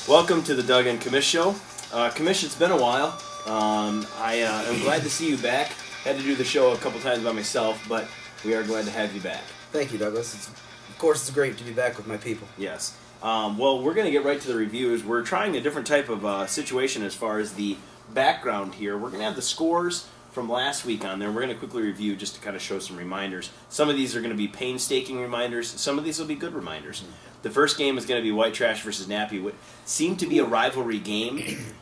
Welcome to the Doug and Commish show. Commish, it's been a while. I am glad to see you back. Had to do the show a couple times by myself, but we are glad to have you back. Thank you, Douglas. Of course, it's great to be back with my people. Yes. Well, we're going to get right to the reviews. We're trying a different type of situation as far as the background here. We're going to have the scores from last week on there. We're going to quickly review just to kind of show some reminders. Some of these are going to be painstaking reminders. Some of these will be good reminders. Mm-hmm. The first game is going to be White Trash versus Nappy. What seemed to be a rivalry game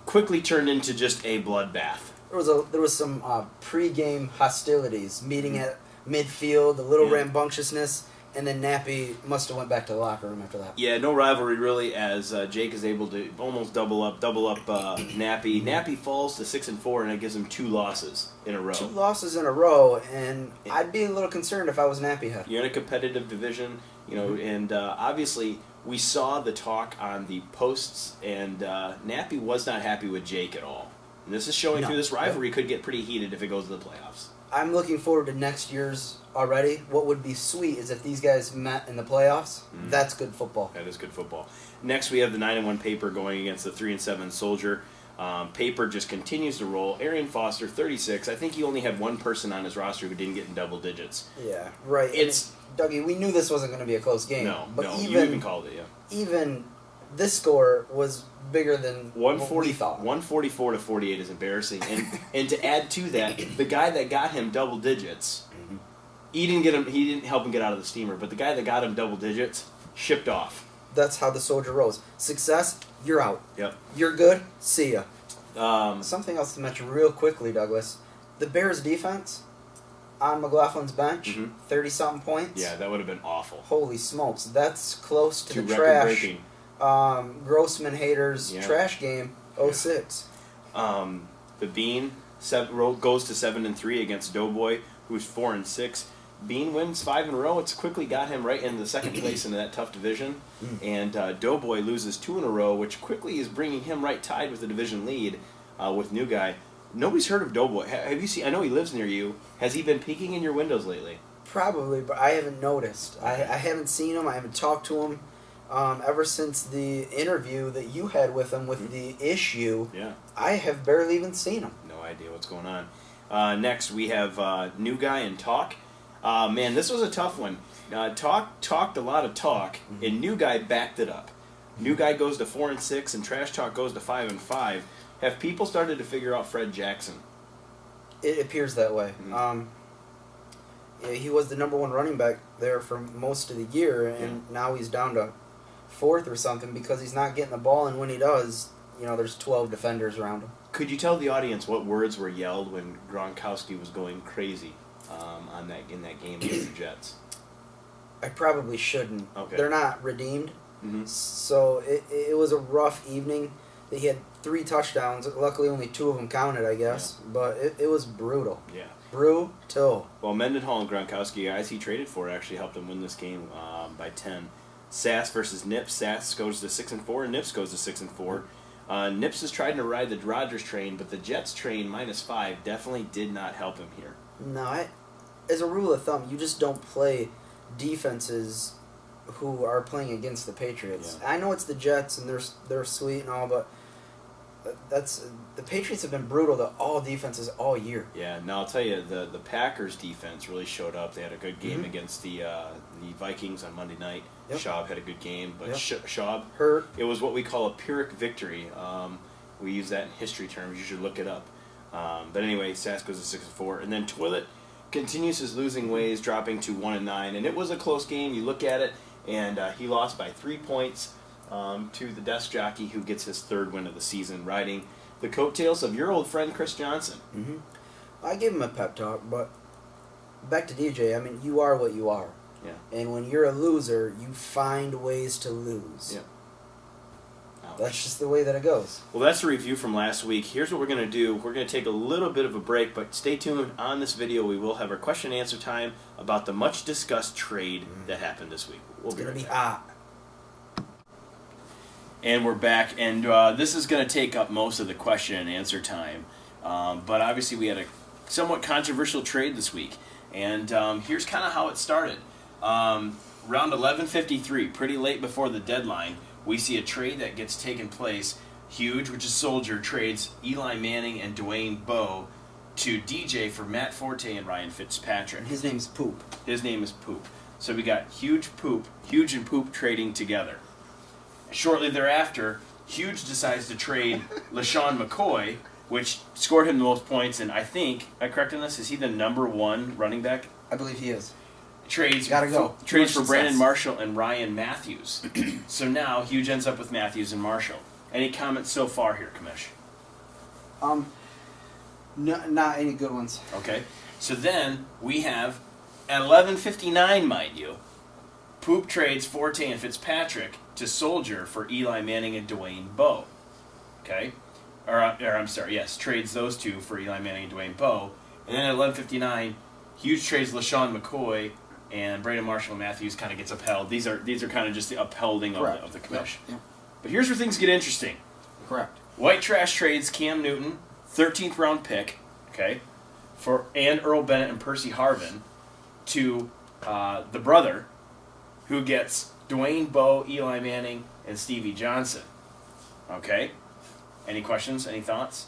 quickly turned into just a bloodbath. There was some pre-game hostilities, meeting at midfield, a little rambunctiousness, and then Nappy must have went back to the locker room after that. Yeah, no rivalry really, as Jake is able to almost double up Nappy. Nappy falls to 6-4, and it gives him 2 losses in a row. 2 losses in a row, and I'd be a little concerned if I was Nappy. You're in a competitive division, and obviously we saw the talk on the posts, and Nappy was not happy with Jake at all. And this is showing through this rivalry could get pretty heated if it goes to the playoffs. I'm looking forward to next year's already. What would be sweet is if these guys met in the playoffs. That's good football. That is good football. Next, we have the 9-1 Paper going against the 3-7 Soldier. Paper just continues to roll. Arian Foster, 36. I think he only had one person on his roster who didn't get in double digits. Yeah, right. Dougie, we knew this wasn't going to be a close game. No, you even called it, Even this score was bigger than what we thought. 144 to 48 is embarrassing. And to add to that, the guy that got him double digits, he didn't help him get out of the steamer, but the guy that got him double digits shipped off. That's how the Soldier rolls. Success, you're out. Yep. You're good, see ya. Something else to mention real quickly, Douglas. The Bears' defense on McLaughlin's bench, 30-something points. Yeah, that would have been awful. Holy smokes. That's close to the trash. Grossman haters trash game 06. The Bean goes to 7-3 against Doughboy, who's 4-6. Bean wins 5 in a row. It's quickly got him right in the second place in that tough division. And Doughboy loses 2 in a row, which quickly is bringing him right tied with the division lead with New Guy. Nobody's heard of Doughboy. Have you seen? I know he lives near you. Has he been peeking in your windows lately? Probably, but I haven't noticed. I haven't seen him. I haven't talked to him. Ever since the interview that you had with him with the issue, I have barely even seen him. No idea what's going on. Next, we have New Guy and Talk. Man, this was a tough one. Talk talked a lot of talk, and New Guy backed it up. New Guy goes to 4-6, and Trash Talk goes to 5-5. Have people started to figure out Fred Jackson? It appears that way. He was the number 1 running back there for most of the year, and now he's down to 4th or something because he's not getting the ball, and when he does, there's 12 defenders around him. Could you tell the audience what words were yelled when Gronkowski was going crazy in that game against the Jets? I probably shouldn't. Okay. They're not redeemed, so it was a rough evening. He had 3 touchdowns. Luckily, only 2 of them counted, I guess. Yeah. But it was brutal. Yeah. Brutal. Well, Mendenhall and Gronkowski, guys he traded for, actually helped him win this game by 10. Sass versus Nips. Sass goes to 6-4, and Nips goes to 6-4. Nips is trying to ride the Rodgers train, but the Jets train -5 definitely did not help him here. No, as a rule of thumb, you just don't play defenses who are playing against the Patriots. Yeah. I know it's the Jets, and they're sweet and all, but the Patriots have been brutal to all defenses all year. Yeah, now I'll tell you, the Packers defense really showed up. They had a good game against the Vikings on Monday night. Yep. Schaub had a good game, but Schaub hurt. It was what we call a Pyrrhic victory. We use that in history terms. You should look it up. But anyway, Sass goes to 6-4, and then Twillett continues his losing ways, dropping to 1-9, and it was a close game. You look at it, and he lost by 3 points. To the desk jockey who gets his 3rd win of the season, riding the coattails of your old friend Chris Johnson. I gave him a pep talk, but back to DJ, you are what you are. Yeah. And when you're a loser, you find ways to lose. Yeah. That's just the way that it goes. Well, that's a review from last week. Here's what we're going to do. We're going to take a little bit of a break, but stay tuned. On this video, we will have our question and answer time about the much-discussed trade that happened this week. It's going to be hot. And we're back, and this is going to take up most of the question and answer time. But obviously we had a somewhat controversial trade this week. And here's kind of how it started. Round 11:53, pretty late before the deadline, we see a trade that gets taken place. Huge, which is Soldier, trades Eli Manning and Dwayne Bowe to DJ for Matt Forte and Ryan Fitzpatrick. His name's Poop. His name is Poop. So we got Huge and Poop trading together. Shortly thereafter, Huge decides to trade LaShawn McCoy, which scored him the most points, and I think, am I correct in this? Is he the number 1 running back? I believe he is. Trades for Brandon Marshall and Ryan Matthews. So now Huge ends up with Matthews and Marshall. Any comments so far here, Commish? No, not any good ones. Okay. So then we have, at 11:59, mind you, Poop trades Forte and Fitzpatrick to Soldier for Eli Manning and Dwayne Bowe. Okay? Trades those two for Eli Manning and Dwayne Bowe. And then at 11:59, Huge trades LaShawn McCoy, and Brandon Marshall and Matthews kind of gets upheld. These are kind of just the upholding of the Commish. Yep. But here's where things get interesting. Correct. White Trash trades Cam Newton, 13th round pick, okay, and Earl Bennett and Percy Harvin to the brother, who gets Dwayne Bowe, Eli Manning, and Stevie Johnson. Okay? Any questions? Any thoughts?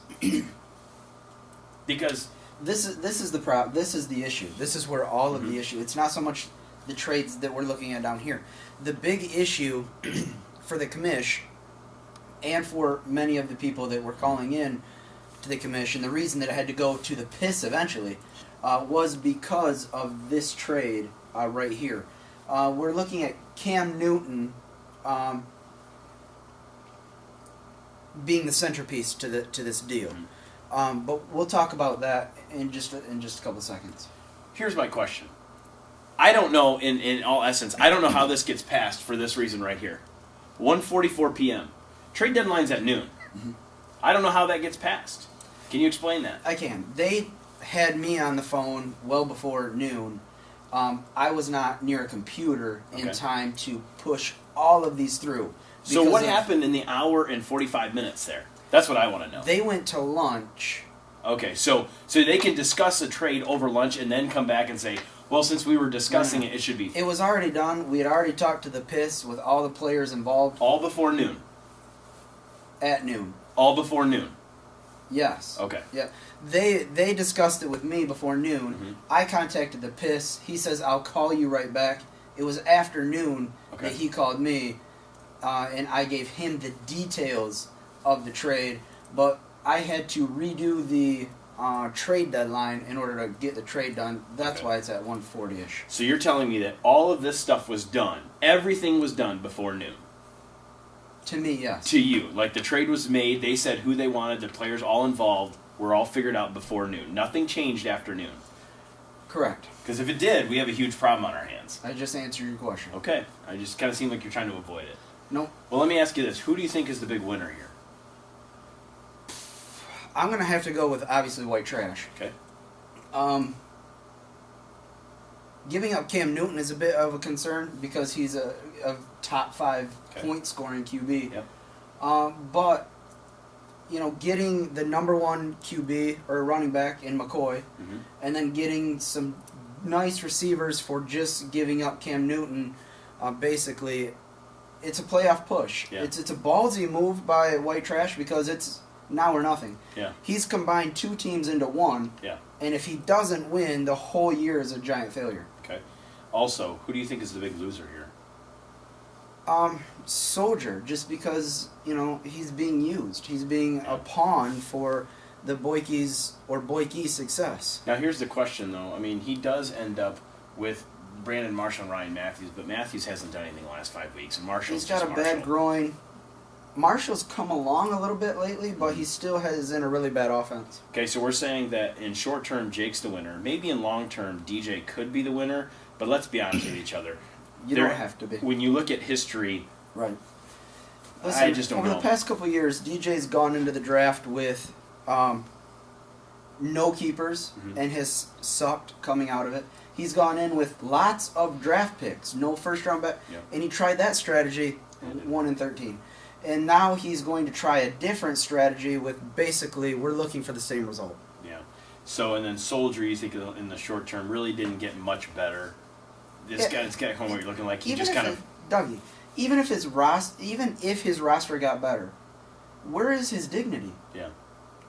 Because this is the issue. This is where all of the issue. It's not so much the trades that we're looking at down here. The big issue for the Commish and for many of the people that were calling in to the Commish, and the reason that it had to go to the piss eventually was because of this trade right here. We're looking at Cam Newton being the centerpiece to this deal. But we'll talk about that in just a couple of seconds. Here's my question. I don't know, in all essence, I don't know how this gets passed for this reason right here. 1:44 p.m. Trade deadline's at noon. Mm-hmm. I don't know how that gets passed. Can you explain that? I can. They had me on the phone well before noon. I was not near a computer in time to push all of these through. So what happened in the hour and 45 minutes there? That's what I want to know. They went to lunch. Okay, so they can discuss a trade over lunch and then come back and say, well, since we were discussing it should be... It was already done. We had already talked to the PIS with all the players involved. All before noon? At noon. All before noon? Yes. Okay. Yeah. They discussed it with me before noon. Mm-hmm. I contacted the PIS. He says, I'll call you right back. It was after noon that he called me, and I gave him the details of the trade, but I had to redo the trade deadline in order to get the trade done. That's why it's at 1:40-ish. So you're telling me that all of this stuff was done, everything was done before noon? To me, yes. To you. Like the trade was made, they said who they wanted, the players all involved, were all figured out before noon. Nothing changed after noon. Correct. Because if it did, we have a huge problem on our hands. I just answered your question. Okay. I just kind of seem like you're trying to avoid it. Nope. Well, let me ask you this. Who do you think is the big winner here? I'm going to have to go with, obviously, White Trash. Okay. Giving up Cam Newton is a bit of a concern because he's a top 5 point-scoring QB. Yep. But, getting the number 1 QB or running back in McCoy, and then getting some nice receivers for just giving up Cam Newton, basically, it's a playoff push. Yeah. It's a ballsy move by White Trash because it's now or nothing. Yeah. He's combined 2 teams into one. Yeah. And if he doesn't win, the whole year is a giant failure. Okay. Also, who do you think is the big loser here? Soldier, just because, he's being used. He's being a pawn for the Boyke's success. Now, here's the question, though. I mean, he does end up with Brandon Marshall and Ryan Matthews, but Matthews hasn't done anything the last 5 weeks, and Marshall's got a bad groin. Marshall's come along a little bit lately, but he still is in a really bad offense. Okay, so we're saying that in short term, Jake's the winner. Maybe in long term, DJ could be the winner, but let's be honest with each other. You don't have to be. When you look at history, right. Listen, I just don't know. Over the past couple of years, DJ's gone into the draft with no keepers and has sucked coming out of it. He's gone in with lots of draft picks, no first-round back, and he tried that strategy, 1-13. And now he's going to try a different strategy with basically we're looking for the same result. Yeah. So, and then Soldier, you think in the short term, really didn't get much better this guy Homer looking like he even just if kind of Dougie, even if his roster got better, where is his dignity? yeah.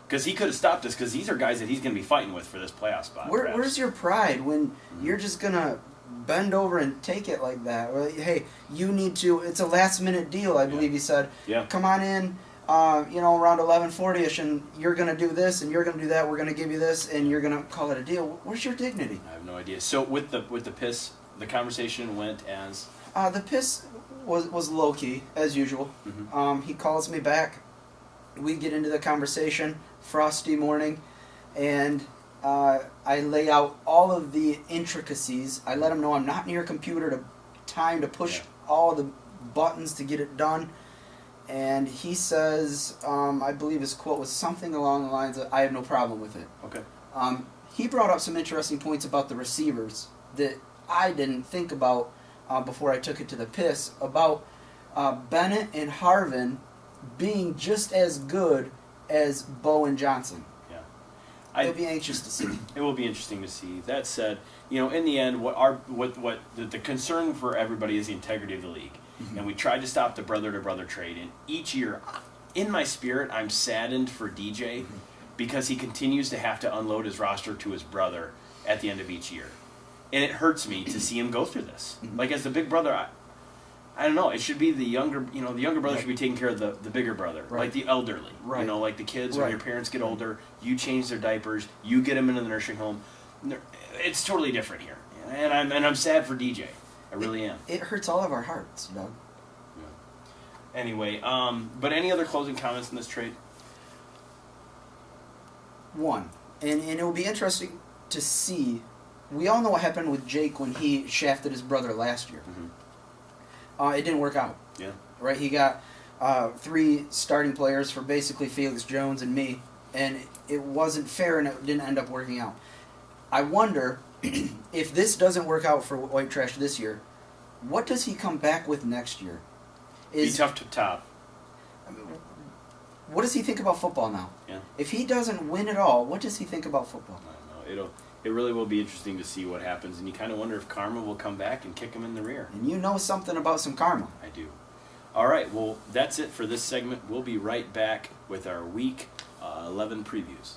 Because he could have stopped us. Because these are guys that he's going to be fighting with for this playoff spot. Where's your pride when you're just gonna bend over and take it like that? Or, hey, you need to. It's a last minute deal, I believe he said. Yeah. Come on in, around 11:40ish, and you're gonna do this and you're gonna do that. We're gonna give you this, and you're gonna call it a deal. Where's your dignity? I have no idea. So with the piss, the conversation went as The piss was low key as usual. Mhm. He calls me back. We get into the conversation. Frosty morning, and I lay out all of the intricacies. I let him know I'm not near a computer to push all the buttons to get it done. And he says, I believe his quote was something along the lines of, "I have no problem with it." okay. He brought up some interesting points about the receivers that I didn't think about before I took it to the piss, about Bennett and Harvin being just as good as Bo and Johnson. Yeah. I'll be anxious to see. It will be interesting to see. That said, in the end, the concern for everybody is the integrity of the league. Mm-hmm. And we tried to stop the brother-to-brother trade. And each year, in my spirit, I'm saddened for DJ because he continues to have to unload his roster to his brother at the end of each year. And it hurts me to see him go through this. Like, as the big brother, I don't know. It should be the younger brother should be taking care of the bigger brother, like the elderly. Right. Like the kids when your parents get older, you change their diapers, you get them into the nursing home. It's totally different here, and I'm sad for DJ. I really am. It hurts all of our hearts, Doug. Yeah. Anyway, but any other closing comments in this trade? One, and it will be interesting to see. We all know what happened with Jake when he shafted his brother last year. Mm-hmm. It didn't work out. Yeah. Right? He got 3 starting players for basically Felix Jones and me, and it wasn't fair, and it didn't end up working out. I wonder if this doesn't work out for White Trash this year, what does he come back with next year? Be tough to top. What does he think about football now? Yeah. If he doesn't win at all, what does he think about football? I don't know. It really will be interesting to see what happens, and you kind of wonder if karma will come back and kick him in the rear. And you know something about some karma. I do. All right, well, that's it for this segment. We'll be right back with our Week 11 previews.